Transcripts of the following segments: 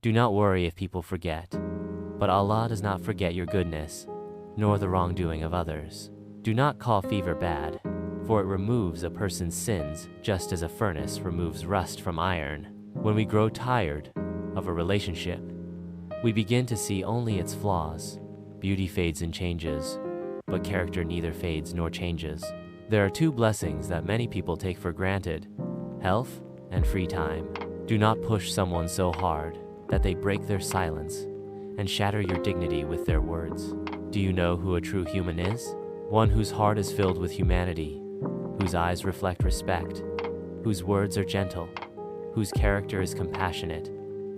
Do not worry if people forget, but Allah does not forget your goodness, nor the wrongdoing of others. Do not call fever bad, for it removes a person's sins just as a furnace removes rust from iron. When we grow tired of a relationship, we begin to see only its flaws. Beauty fades and changes, but character neither fades nor changes. There are two blessings that many people take for granted: health and free time. Do not push someone so hard that they break their silence and shatter your dignity with their words. Do you know who a true human is? One whose heart is filled with humanity, whose eyes reflect respect, whose words are gentle, whose character is compassionate,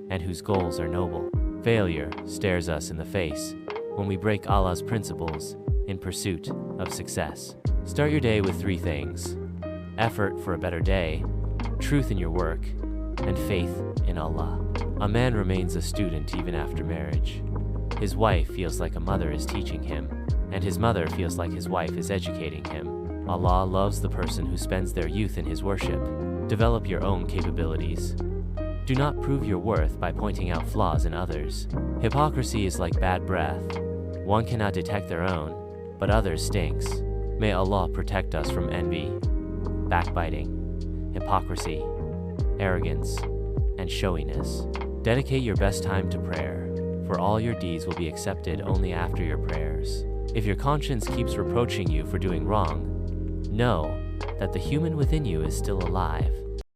and whose goals are noble. Failure stares us in the face when we break Allah's principles in pursuit of success. Start your day with 3 things: effort for a better day, truth in your work, and faith in Allah. A man remains a student even after marriage. His wife feels like a mother is teaching him, and his mother feels like his wife is educating him. Allah loves the person who spends their youth in his worship. Develop your own capabilities. Do not prove your worth by pointing out flaws in others. Hypocrisy is like bad breath. One cannot detect their own, but others stinks. May Allah protect us from envy, backbiting, hypocrisy, arrogance, and showiness. Dedicate your best time to prayer, for all your deeds will be accepted only after your prayers. If your conscience keeps reproaching you for doing wrong, know that the human within you is still alive.